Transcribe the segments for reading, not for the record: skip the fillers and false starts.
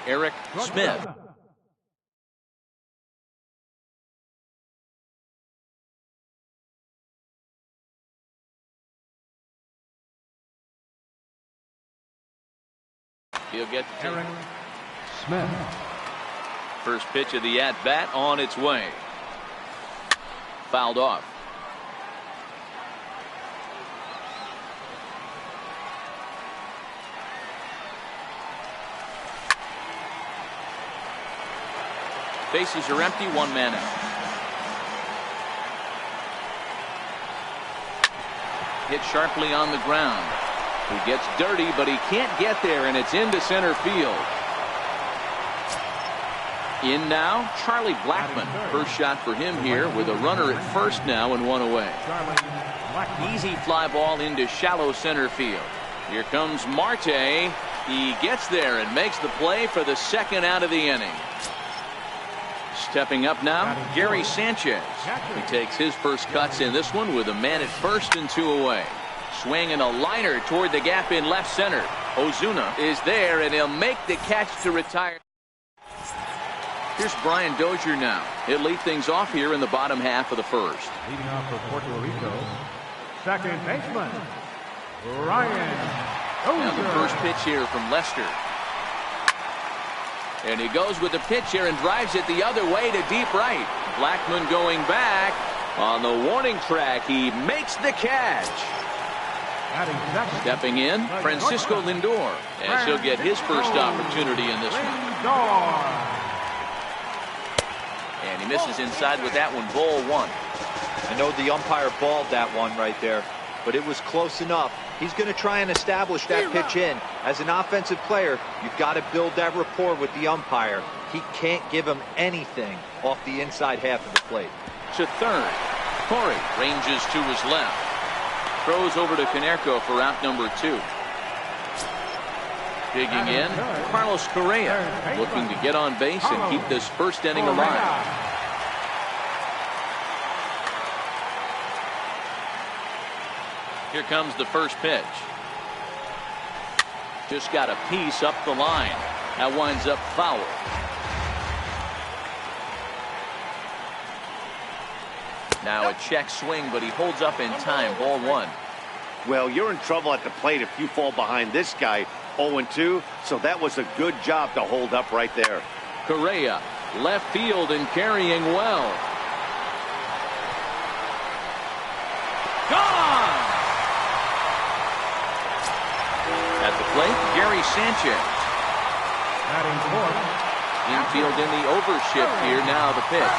Eric Smith. He'll get to Eric Smith. First pitch of the at-bat on its way. Fouled off. Bases are empty, one man out. Hit sharply on the ground. He gets dirty, but he can't get there, and it's into center field. In now, Charlie Blackmon. First shot for him here with a runner at first now and one away. Easy fly ball into shallow center field. Here comes Marte. He gets there and makes the play for the second out of the inning. Stepping up now, Gary Sanchez. He takes his first cuts in this one with a man at first and two away. Swinging a liner toward the gap in left center. Ozuna is there, and he'll make the catch to retire. Here's Brian Dozier now. He'll lead things off here in the bottom half of the first. Leading off for Puerto Rico, second baseman, Ryan Dozier. Now the first pitch here from Lester. And he goes with the pitch here and drives it the other way to deep right. Blackmon going back. On the warning track, he makes the catch. Stepping in, Francisco Lindor, as he'll get his first opportunity in this one. And he misses inside with that one, ball one. I know the umpire balled that one right there, but it was close enough. He's going to try and establish that pitch in. As an offensive player, you've got to build that rapport with the umpire. He can't give him anything off the inside half of the plate. To third, Corey ranges to his left. Throws over to Canerco for out number 2. Digging in, Carlos Correa, looking to get on base and keep this first inning alive. Here comes the first pitch. Just got a piece up the line. That winds up foul. Now a check swing, but he holds up in time. Ball one. Well, you're in trouble at the plate if you fall behind this guy. 0-2, so that was a good job to hold up right there. Correa, left field and carrying well. Gone! At the plate, Gary Sanchez. Infield in the overshift here. Now the pitch.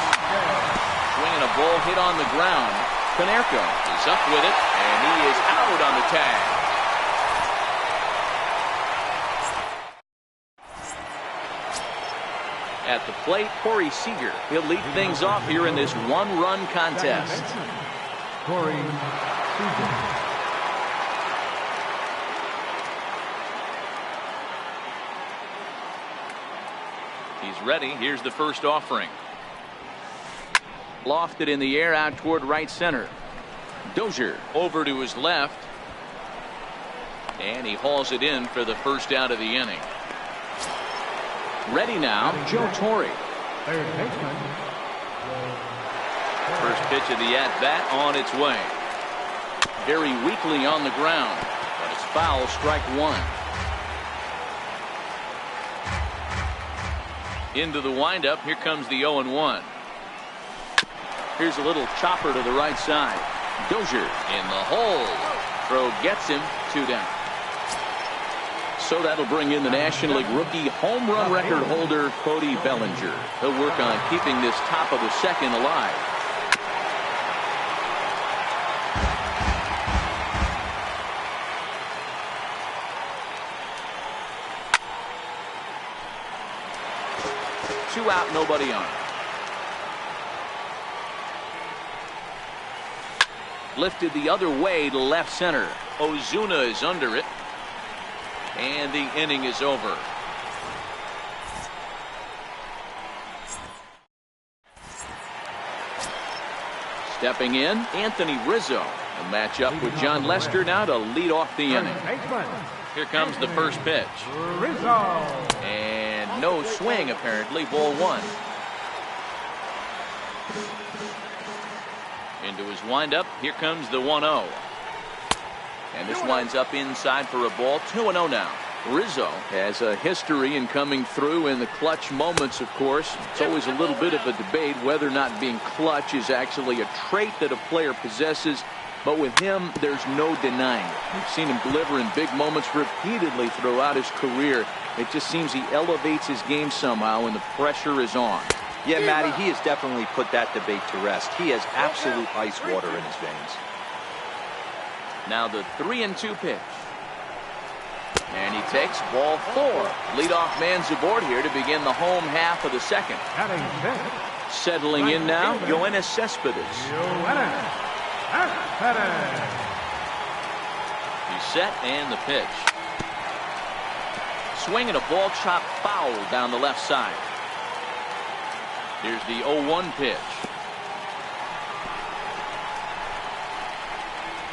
Swinging a ball hit on the ground. Canerco is up with it, and he is out on the tag. At the plate, Corey Seager. He'll lead things off here in this one-run contest. Corey Seager. He's ready. Here's the first offering. Lofted in the air out toward right center. Dozier over to his left. And he hauls it in for the first out of the inning. Ready now, Joe Torre. First pitch of the at-bat on its way. Very weakly on the ground, but it's foul, strike one. Into the windup, here comes the 0-1. Here's a little chopper to the right side. Dozier in the hole. Throw gets him, 2 down. So that'll bring in the National League rookie home run record holder, Cody Bellinger. He'll work on keeping this top of the second alive. Two out, nobody on. Lifted the other way to left center. Ozuna is under it. And the inning is over. Stepping in, Anthony Rizzo. A matchup with John Lester now to lead off the inning. Here comes the first pitch. Rizzo. And No swing, apparently. Ball one. Into his windup. Here comes the 1-0. And this winds up inside for a ball. 2-0 now. Rizzo has a history in coming through in the clutch moments, of course. It's always a little bit of a debate whether or not being clutch is actually a trait that a player possesses. But with him, there's no denying it. We've seen him deliver in big moments repeatedly throughout his career. It just seems he elevates his game somehow when the pressure is on. Yeah, Matty, he has definitely put that debate to rest. He has absolute ice water in his veins. Now the 3-2 pitch. And he takes ball four. Leadoff man's aboard here to begin the home half of the second. Settling in now, Yoenis Cespedes. He's set and the pitch. Swinging a ball chopped foul down the left side. Here's the 0-1 pitch.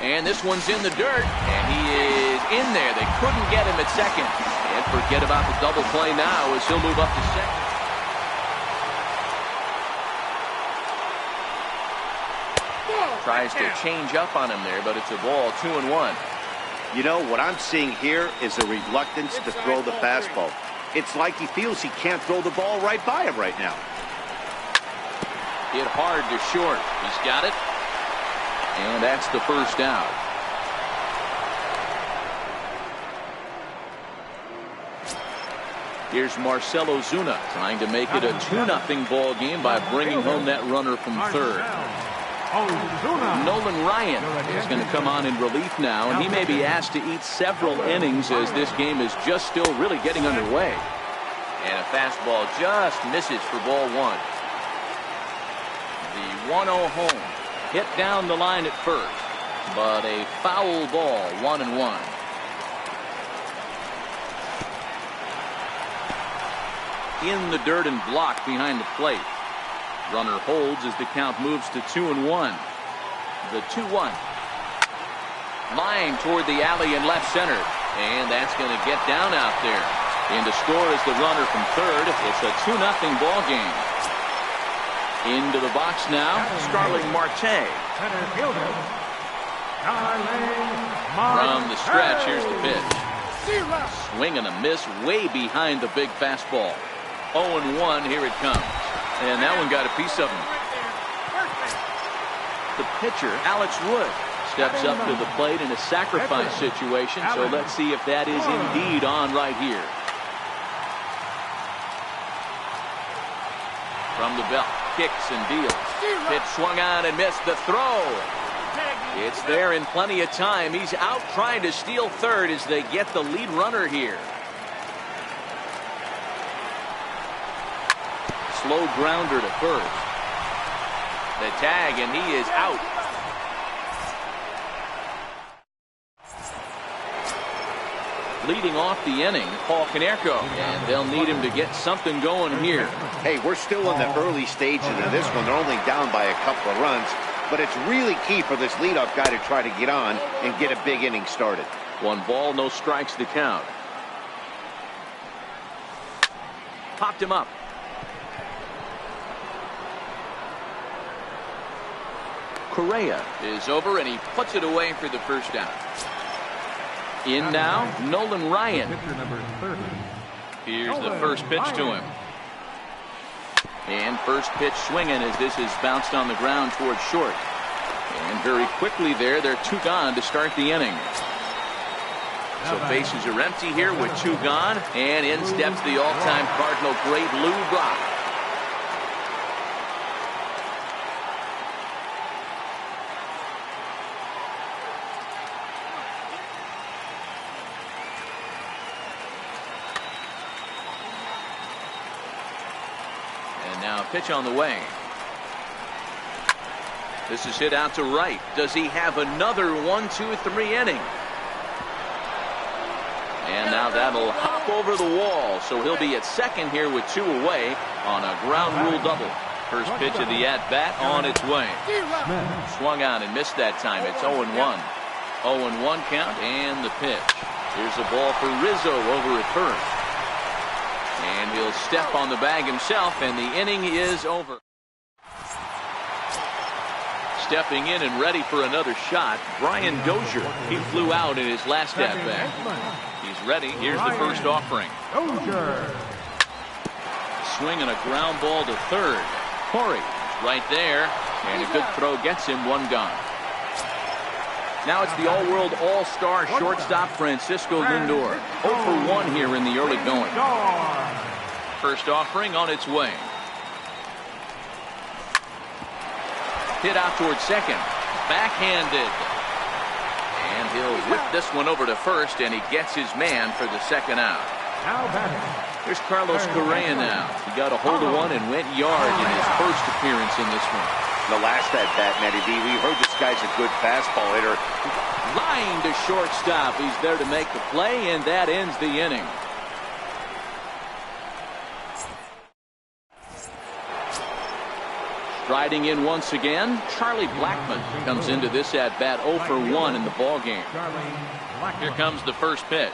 And this one's in the dirt, and he is in there. They couldn't get him at second. And forget about the double play now as he'll move up to second. Tries to change up on him there, but it's a ball. 2-1. You know, what I'm seeing here is a reluctance to throw the fastball. It's like he feels he can't throw the ball right by him right now. Hit hard to short. He's got it. And that's the first out. Here's Marcell Ozuna trying to make it a 2-0 ball game by bringing home that runner from third. Nolan Ryan is going to come on in relief now, and he may be asked to eat several innings as this game is just still really getting underway. And a fastball just misses for ball one. The 1-0 home. Hit down the line at first, but a foul ball. 1-1. In the dirt and blocked behind the plate. Runner holds as the count moves to 2-1. The 2-1. Line toward the alley in left center, and that's going to get down out there. And to score is the runner from third. It's a 2-0 ball game. Into the box now, Starling Marte. From the stretch, here's the pitch. Swing and a miss way behind the big fastball. 0-1, here it comes. And that one got a piece of him. The pitcher, Alex Wood, steps up to the plate in a sacrifice situation, so let's see if that is indeed on right here. From the belt. Kicks and deals. Pitch swung on and missed the throw. It's there in plenty of time. He's out trying to steal third as they get the lead runner here. Slow grounder to first. The tag, and he is out. Leading off the inning, Paul Konerko, and they'll need him to get something going here. Hey, we're still in the early stages of this one. They're only down by a couple of runs, but it's really key for this leadoff guy to try to get on and get a big inning started. 1 ball, no strikes to count. Popped him up. Correa is over, and he puts it away for the first down. In now, Nolan Ryan. Here's the first pitch to him. And first pitch swinging as this is bounced on the ground towards short. And very quickly there, they're 2 gone to start the inning. So bases are empty here with 2 gone. And in steps the all-time Cardinal great Lou Brock. Now pitch on the way. This is hit out to right. Does he have another 1, 2, 3 inning? And now that'll hop over the wall. So he'll be at second here with 2 away on a ground rule double. First pitch of the at-bat on its way. Swung on and missed that time. It's 0-1. 0-1 count and the pitch. Here's a ball for Rizzo over at first. And he'll step on the bag himself, and the inning is over. Stepping in and ready for another shot, Brian Dozier. He flew out in his last at-bat. He's ready. Here's the first offering. Swing and a ground ball to third. Corey right there, and a good throw gets him one gone. Now it's the all-world all-star shortstop Francisco Lindor. 0 for 1 here in the early going. First offering on its way. Hit out towards second. Backhanded. And he'll whip this one over to first, and he gets his man for the second out. Here's Carlos Correa now. He got a hold of one and went yard in his first appearance in this one. The last at-bat, Matty D, we heard this guy's a good fastball hitter. Line to shortstop. He's there to make the play, and that ends the inning. Striding in once again, Charlie Blackmon comes into this at-bat 0 for 1 in the ballgame. Here comes the first pitch.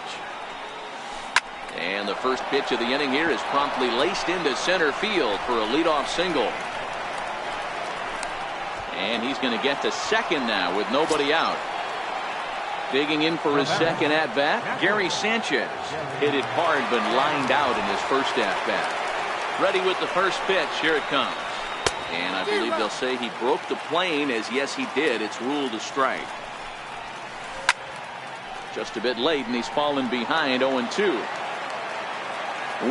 And the first pitch of the inning here is promptly laced into center field for a leadoff single. And he's going to get to second now with nobody out. Digging in for his second at-bat, Gary Sanchez. Hit it hard but lined out in his first at-bat. Ready with the first pitch. Here it comes. And I believe they'll say he broke the plane, as yes he did. It's ruled a strike. Just a bit late, and he's fallen behind 0-2.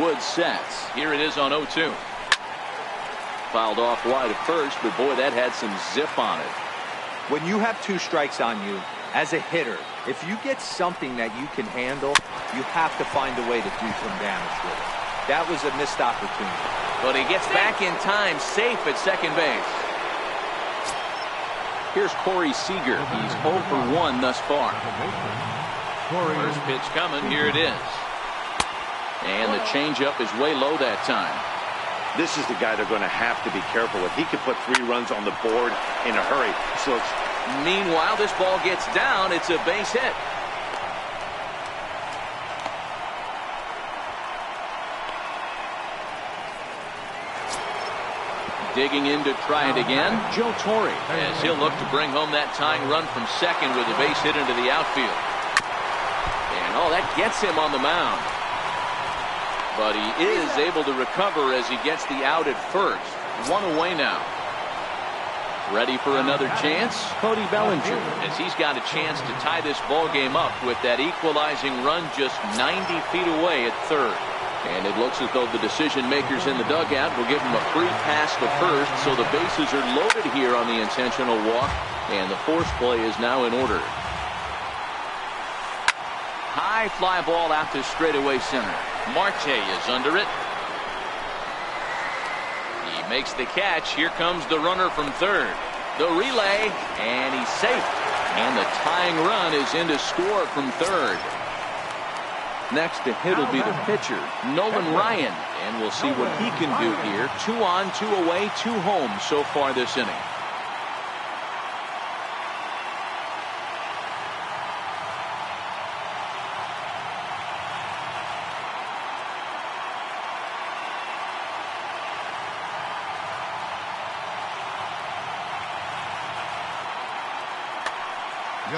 Woods sets. Here it is on 0-2. Fouled off wide at first, but boy, that had some zip on it. When you have 2 strikes on you, as a hitter, if you get something that you can handle, you have to find a way to do some damage with it. That was a missed opportunity. But he gets back in time, safe at second base. Here's Corey Seager. He's 0 for 1 thus far. First pitch coming. Here it is. And the changeup is way low that time. This is the guy they're going to have to be careful with. He could put 3 runs on the board in a hurry. So meanwhile, this ball gets down. It's a base hit. Digging in to try it again, Joe Torre, as he'll look to bring home that tying run from second with a base hit into the outfield. And that gets him on the mound. But he is able to recover as he gets the out at first. 1 away now. Ready for another chance, Cody Bellinger, as he's got a chance to tie this ball game up with that equalizing run just 90 feet away at third. And it looks as though the decision makers in the dugout will give him a free pass to first, so the bases are loaded here on the intentional walk, and the force play is now in order. High fly ball out to straightaway center. Marte is under it. He makes the catch. Here comes the runner from third. The relay, and he's safe. And the tying run is in to score from third. Next to hit will be the pitcher, Nolan Ryan, and we'll see what he can do here. 2 on, 2 away, 2 home so far this inning.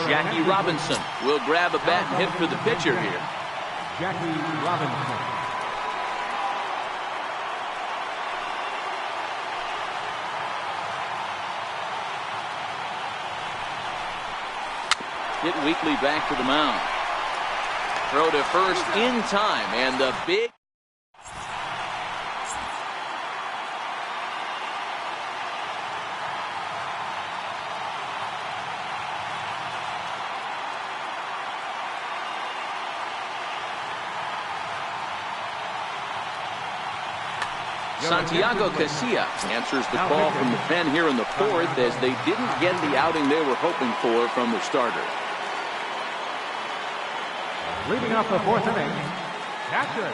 Jackie Robinson will grab a bat and hit for the pitcher here. Jackie Robinson. Hit weakly back to the mound. Throw to first in time, and the big Santiago Casilla answers the call from the pen here in the fourth, as they didn't get the outing they were hoping for from the starter. Leading off the 4th inning, catcher,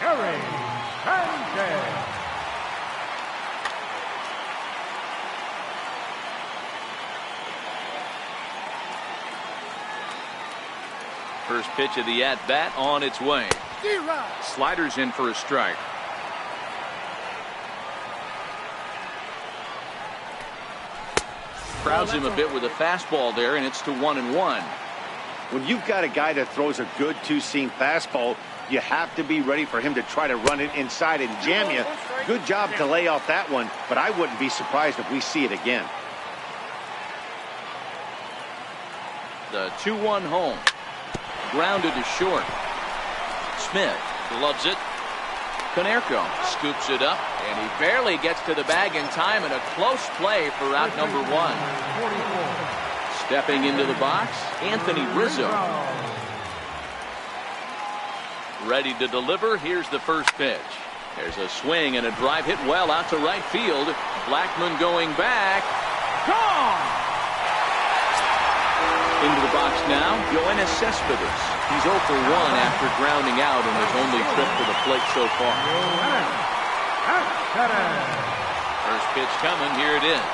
Gary Sanchez. First pitch of the at-bat on its way. Sliders in for a strike. Crowds him a bit with a fastball there, and it's to 1-1. When you've got a guy that throws a good two-seam fastball, you have to be ready for him to try to run it inside and jam you. Good job to lay off that one, but I wouldn't be surprised if we see it again. The 2-1 home. Grounded to short. Smith gloves it. Konerko scoops it up, and he barely gets to the bag in time, and a close play for out number 1. Stepping into the box, Anthony Rizzo. Ready to deliver. Here's the first pitch. There's a swing and a drive hit well out to right field. Blackman going back. Gone! Into the box now, Yoenis Cespedes. He's 0 for 1 after grounding out in his only trip to the plate so far. First pitch coming, here it is.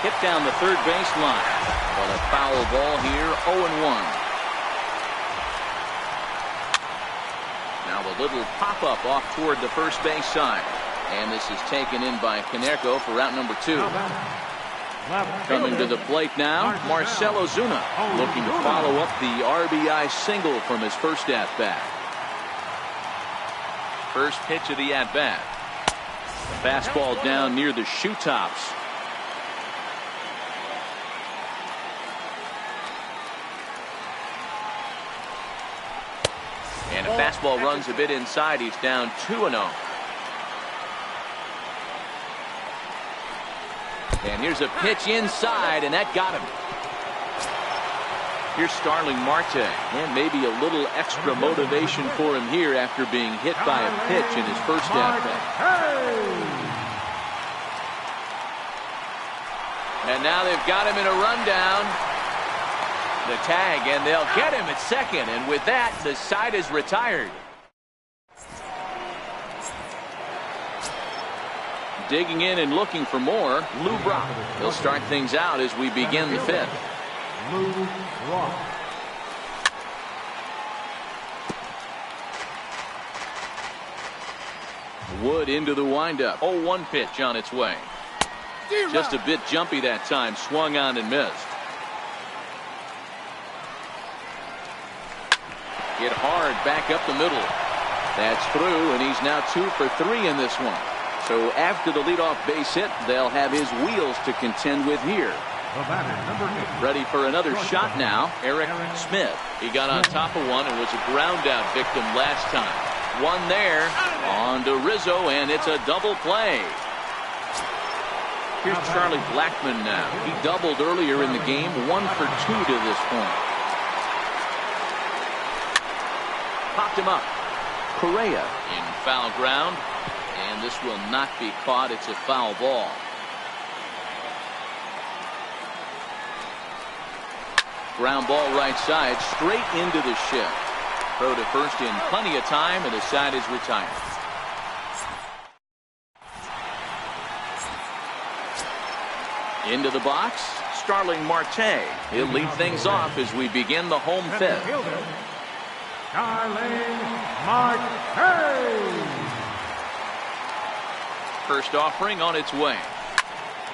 Hit down the third baseline. But a foul ball here, 0-1. Now a little pop-up off toward the first base side. And this is taken in by Konerko for out number 2. Coming to the plate now, Marcell Ozuna, looking to follow up the RBI single from his first at-bat. First pitch of the at-bat. Fastball down near the shoe tops. And a fastball runs a bit inside. He's down 2-0. And here's a pitch inside, and that got him. Here's Starling Marte, and maybe a little extra motivation for him here after being hit by a pitch in his first at-bat. And now they've got him in a rundown. The tag, and they'll get him at second, and with that, the side is retired. Digging in and looking for more, Lou Brock. He'll start things out as we begin the fifth. Lou Brock. Wood into the windup. 0-1 pitch on its way. Just a bit jumpy that time. Swung on and missed. Hit hard back up the middle. That's through, and he's now 2 for 3 in this one. So after the leadoff base hit, they'll have his wheels to contend with here. Ready for another shot now, Eric Smith. He got on top of one and was a ground out victim last time. One there, on to Rizzo, and it's a double play. Here's Charlie Blackman now. He doubled earlier in the game, 1 for 2 to this point. Popped him up. Correa in foul ground. And this will not be caught. It's a foul ball. Ground ball right side, straight into the shift. Throw to first in plenty of time, and the side is retired. Into the box, Starling Marte. He'll lead things off as we begin the home fifth. Starling Marte. First offering on its way.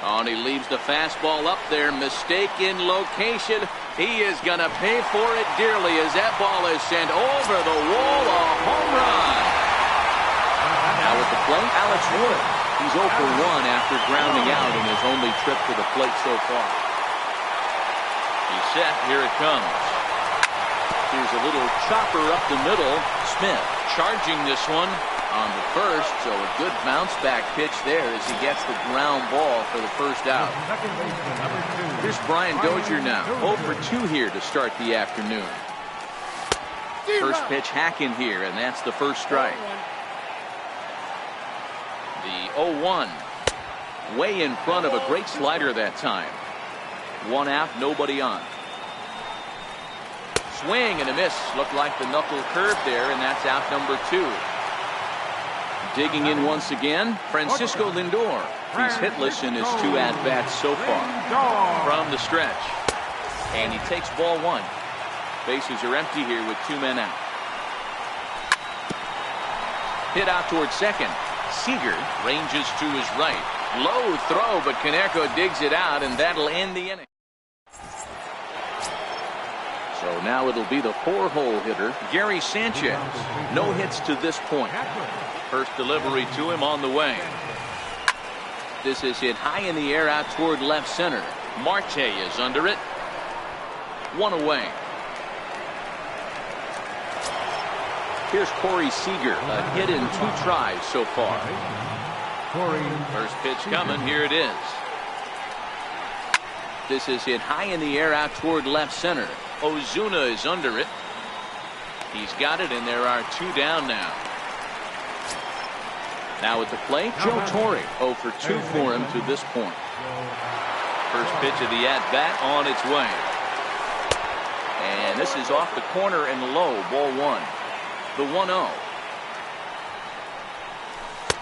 And he leaves the fastball up there. Mistake in location. He is going to pay for it dearly as that ball is sent over the wall. A home run. Now with the plate, Alex Wood. He's 0 for 1 after grounding out in his only trip to the plate so far. He's set. Here it comes. Here's a little chopper up the middle. Smith charging this one on the first, so a good bounce back pitch there as he gets the ground ball for the first out. Here's Brian Dozier now, 0 for 2 here to start the afternoon. First pitch hacking here, and that's the first strike. The 0-1, way in front of a great slider that time. 1 out, nobody on. Swing and a miss. Looked like the knuckle curve there, and that's out number 2. Digging in once again, Francisco Lindor. He's hitless in his 2 at-bats so far. From the stretch. And he takes ball 1. Bases are empty here with 2 men out. Hit out towards second. Seager ranges to his right. Low throw, but Konerko digs it out, and that'll end the inning. So now it'll be the 4-hole hitter, Gary Sanchez. No hits to this point. First delivery to him on the way. This is hit high in the air out toward left center. Marte is under it. One away. Here's Corey Seager, a hit in 2 tries so far. First pitch coming, here it is. This is hit high in the air out toward left center. Ozuna is under it. He's got it, and there are 2 down now. Now at the plate, Joe Torre, 0 for 2 for him to this point. First pitch of the at-bat on its way. And this is off the corner and low, ball 1. The 1-0.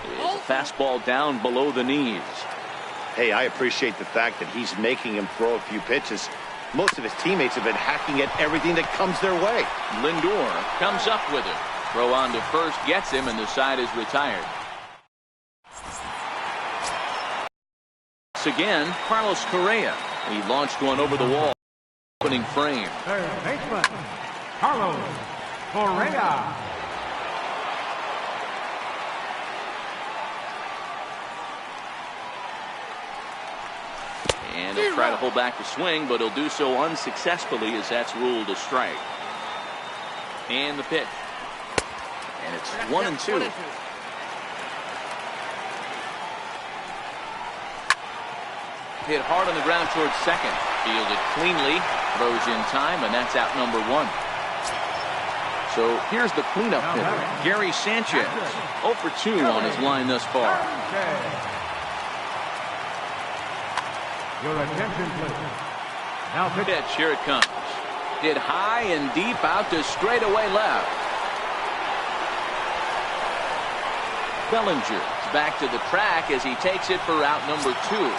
Is a fastball down below the knees. Hey, I appreciate the fact that he's making him throw a few pitches. Most of his teammates have been hacking at everything that comes their way. Lindor comes up with it. Throw on to first, gets him, and the side is retired. Again, Carlos Correa. He launched one over the wall. Opening frame. Third baseman, Carlos Correa. And he'll try to hold back the swing, but he'll do so unsuccessfully as that's ruled a strike. And the pitch. And it's 1-2. Hit hard on the ground towards second. Fielded cleanly. Throws in time, and that's out number 1. So here's the cleanup hitter, Gary Sanchez. 0 for 2 on his line thus far. Your attention, please. Now Pitch, here it comes. Hit high and deep out to straightaway left. Bellinger is back to the track as he takes it for out number 2.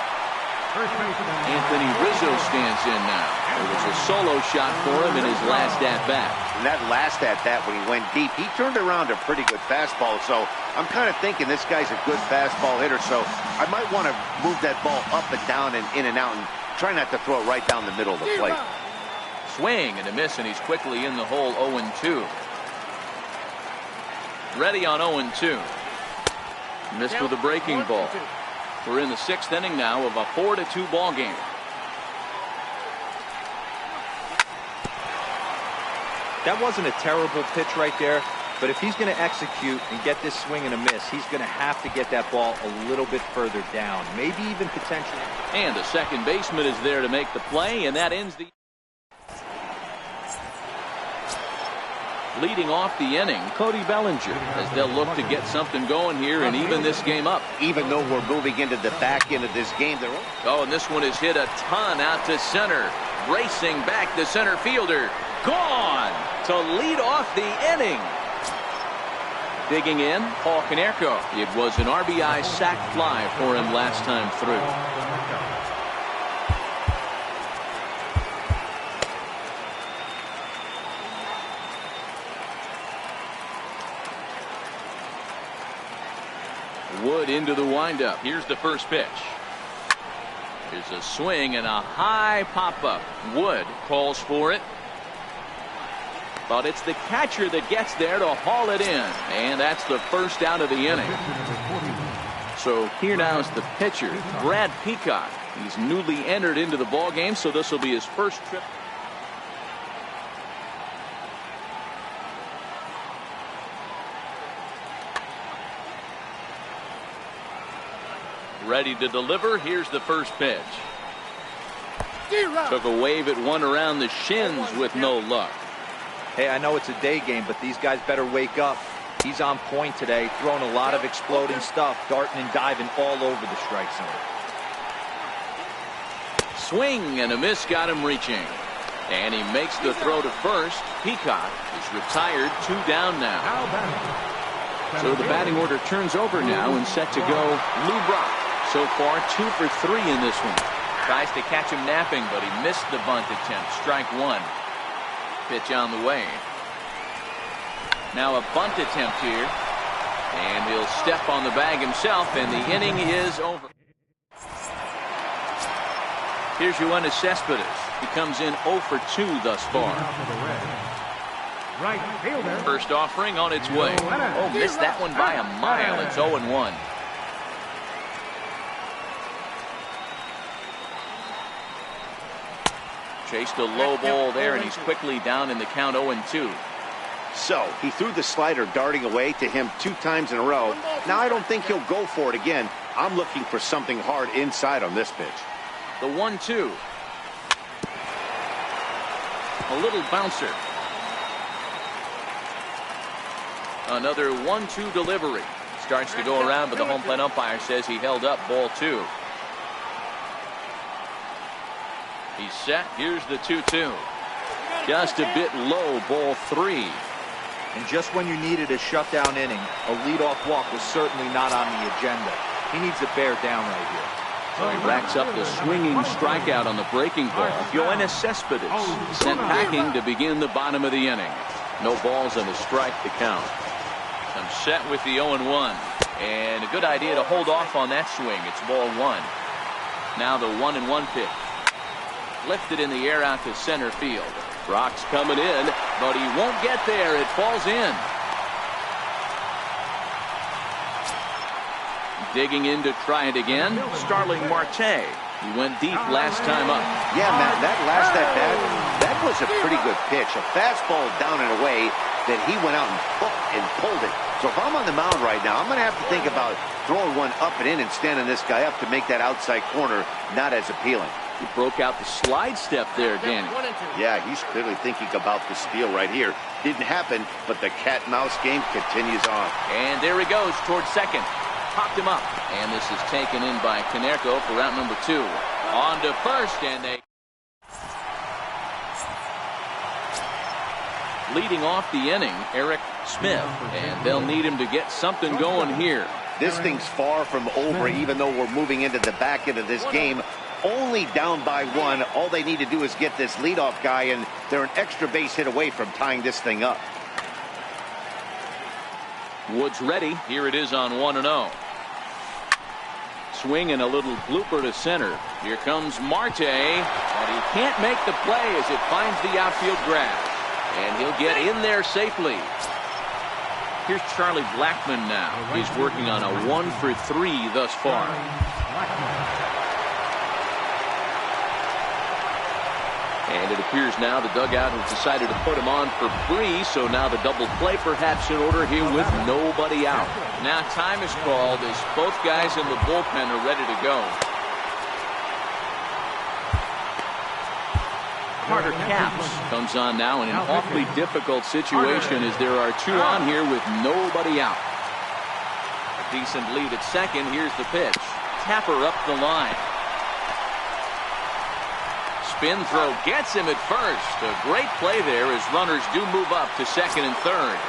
Anthony Rizzo stands in now. It was a solo shot for him in his last at-bat. And that last at-bat, when he went deep, he turned around a pretty good fastball. So I'm kind of thinking this guy's a good fastball hitter. So I might want to move that ball up and down and in and out and try not to throw it right down the middle of the plate. Swing and a miss, and he's quickly in the hole. 0-2. Ready on 0-2. Missed with a breaking ball. We're in the 6th inning now of a 4-2 ball game. That wasn't a terrible pitch right there, but if he's going to execute and get this swing and a miss, he's going to have to get that ball a little bit further down, maybe even potentially. And the second baseman is there to make the play, and that ends the. Leading off the inning, Cody Bellinger, as they'll look to get something going here and even this game up. Even though we're moving into the back end of this game, oh, and this one is hit a ton out to center. Racing back the center fielder. Gone to lead off the inning. Digging in, Paul Konerko. It was an RBI sac fly for him last time through. Wood into the windup. Here's the first pitch. Here's a swing and a high pop-up. Wood calls for it. But it's the catcher that gets there to haul it in. And that's the first out of the inning. So here now is the pitcher, Brad Peacock. He's newly entered into the ball game, so this will be his first trip. Ready to deliver. Here's the first pitch. Took a wave at one around the shins with no luck. Hey, I know it's a day game, but these guys better wake up. He's on point today, throwing a lot of exploding stuff, darting and diving all over the strike zone. Swing and a miss got him reaching. And he makes the throw to first. Peacock is retired. 2 down now. So the batting order turns over now and set to go Lou Brock. So far 2 for 3 in this one. Tries to catch him napping, but he missed the bunt attempt. Strike 1. Pitch on the way. Now a bunt attempt here. And he'll step on the bag himself, and the inning is over. Here's Yoenis Cespedes. He comes in 0 for 2 thus far. Right fielder. First offering on its way. Oh, missed that one by a mile. It's 0-1. Chased a low ball there, and he's quickly down in the count 0-2. So he threw the slider darting away to him 2 times in a row. Now I don't think he'll go for it again. I'm looking for something hard inside on this pitch. The 1-2. A little bouncer. Another 1-2 delivery. Starts to go around, but the home plate umpire says he held up ball 2. He's set. Here's the 2-2. Just a bit low, ball 3. And just when you needed a shutdown inning, a leadoff walk was certainly not on the agenda. He needs to bear down right here. So he racks up the swinging strikeout on the breaking ball. Yoenis Cespedes sent packing to begin the bottom of the inning. No balls and a strike to count. I'm set with the 0-1. And a good idea to hold off on that swing. It's ball 1. Now the 1-1 pitch. Lifted in the air out to center field. Brock's coming in, but he won't get there. It falls in. Digging in to try it again, Starling Marte. He went deep last time up. Yeah, Matt, that last at bat, that was a pretty good pitch. A fastball down and away that he went out and pulled it. So if I'm on the mound right now, I'm going to have to think about throwing one up and in and standing this guy up to make that outside corner not as appealing. He broke out the slide step there, Danny. Yeah, he's clearly thinking about the steal right here. Didn't happen, but the cat-mouse game continues on. And there he goes towards second. Popped him up. And this is taken in by Canerco for route number 2. On to first, and they... Leading off the inning, Eric Smith. And they'll need him to get something going here. This thing's far from over, even though we're moving into the back end of this game. Only down by 1. All they need to do is get this leadoff guy, and they're an extra base hit away from tying this thing up. Woods ready. Here it is on 1-0. Swing and a little blooper to center. Here comes Marte, but he can't make the play as it finds the outfield grass. And he'll get in there safely. Here's Charlie Blackmon now. He's working on a 1 for 3 thus far. And it appears now the dugout has decided to put him on for Bree, so now the double play perhaps in order here with nobody out. Now time is called as both guys in the bullpen are ready to go. Carter Capps comes on now in an awfully difficult situation as there are 2 on here with nobody out. A decent lead at second. Here's the pitch. Tapper up the line. Spin throw gets him at first. A great play there as runners do move up to second and third.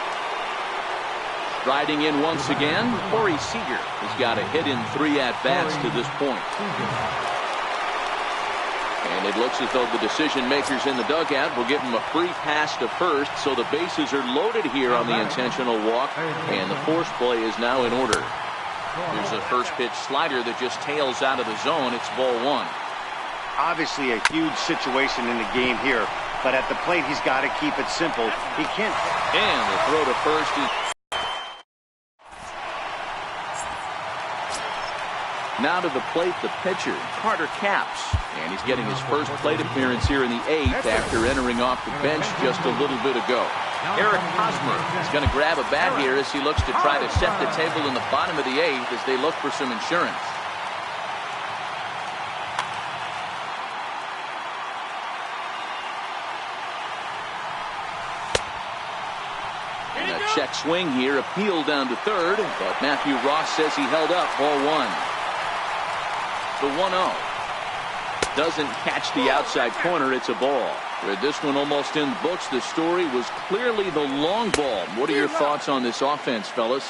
Riding in once again, Corey Seager has got a hit in 3 at-bats to this point. And it looks as though the decision makers in the dugout will give him a free pass to first, so the bases are loaded here on the intentional walk, and the force play is now in order. There's a first pitch slider that just tails out of the zone. It's ball 1. Obviously a huge situation in the game here, but at the plate he's got to keep it simple. He can't. And the throw to first is... Now to the plate, the pitcher, Carter Capps. And he's getting his first plate appearance here in the 8th after entering off the bench just a little bit ago. Eric Hosmer is going to grab a bat here as he looks to try to set the table in the bottom of the 8th as they look for some insurance. Check swing here, appeal down to third, but Matthew Ross says he held up ball 1. The 1-0 doesn't catch the outside corner. It's a ball. With this one almost in the books, the story was clearly the long ball. What are your thoughts on this offense, fellas?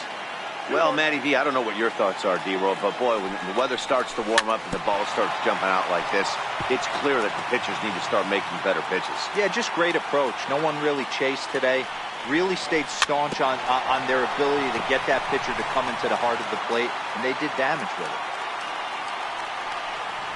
Well, Matty V, I don't know what your thoughts are, D-Roll, but boy, when the weather starts to warm up and the ball starts jumping out like this, it's clear that the pitchers need to start making better pitches. Yeah, just great approach. No one really chased today. really stayed staunch on their ability to get that pitcher to come into the heart of the plate, and they did damage with it.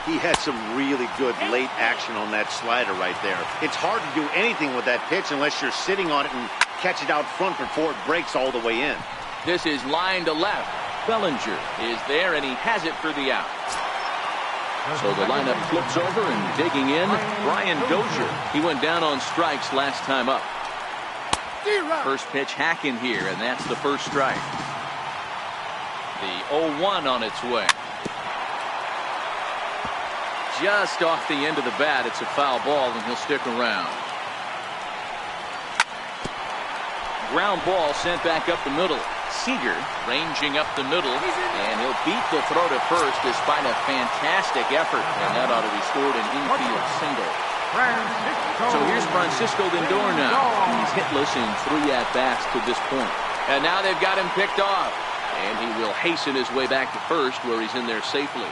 He had some really good late action on that slider right there. It's hard to do anything with that pitch unless you're sitting on it and catch it out front before it breaks all the way in. This is line to left. Bellinger is there, and he has it for the out. So the lineup flips over, and digging in, Brian Dozier. He went down on strikes last time up. First pitch hacking here, and that's the first strike. The 0-1 on its way. Just off the end of the bat, it's a foul ball, and he'll stick around. Ground ball sent back up the middle. Seager ranging up the middle, and he'll beat the throw to first despite a fantastic effort, and that ought to be scored an infield single. So here's Francisco Lindor now. He's hitless in 3 at-bats to this point. And now they've got him picked off, and he will hasten his way back to first where he's in there safely.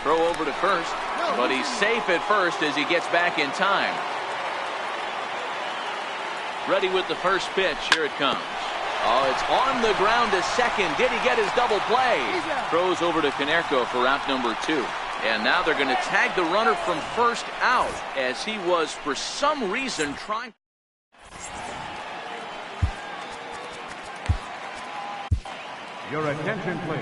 Throw over to first, but he's safe at first as he gets back in time. Ready with the first pitch. Here it comes. Oh, it's on the ground to second. Did he get his double play? Throws over to Konerko for out number 2. And now they're going to tag the runner from first out as he was for some reason trying. Your attention, please.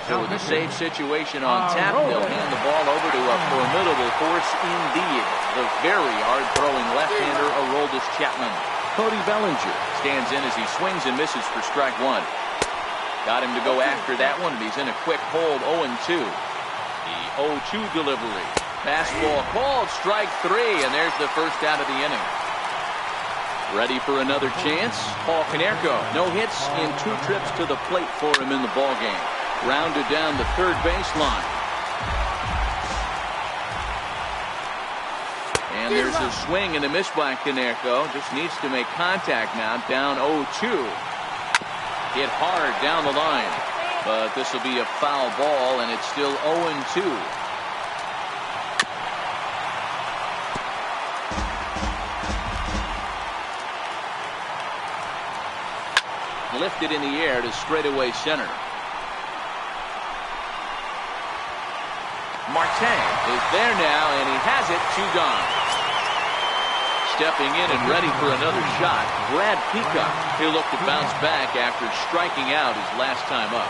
So with a safe situation on tap, they'll hand the ball over to a formidable force indeed. The very hard-throwing left-hander, Aroldis Chapman. Cody Bellinger stands in as he swings and misses for strike 1. Got him to go after that one, and he's in a quick hold, 0-2. The 0-2 delivery. Fastball called, strike 3, and there's the first out of the inning. Ready for another chance? Paul Konerko. No hits in 2 trips to the plate for him in the ballgame. Rounded down the third baseline. And there's a swing and a miss by Konerko. Just needs to make contact now. Down 0-2. Hit hard down the line. But this will be a foul ball, and it's still 0-2. Lifted in the air to straightaway center. Marte is there now, and he has it, 2 gone. Stepping in and ready for another shot, Brad Peacock. He'll look to bounce back after striking out his last time up.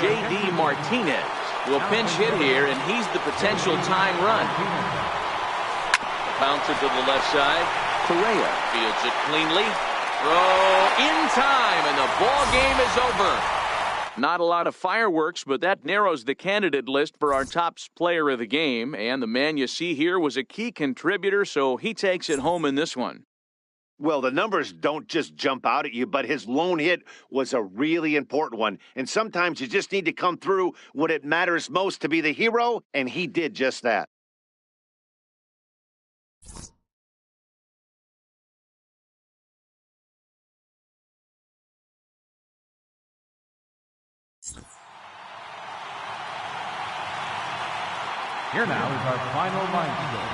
J.D. Martinez will pinch hit here, and he's the potential tying run. Bouncer to the left side. Correa fields it cleanly. Throw in time, and the ball game is over. Not a lot of fireworks, but that narrows the candidate list for our top player of the game. And the man you see here was a key contributor, so he takes it home in this one. Well, the numbers don't just jump out at you, but his lone hit was a really important one. And sometimes you just need to come through when it matters most to be the hero, and he did just that. Here now is our final line score.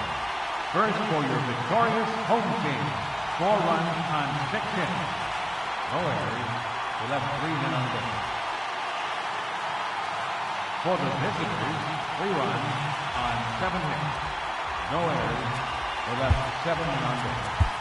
First, for your victorious home team, 4 runs on 6 hits. No errors. We left 3 men on base. For the visitors, 3 runs on 7 hits. No errors. We left 7 men on base.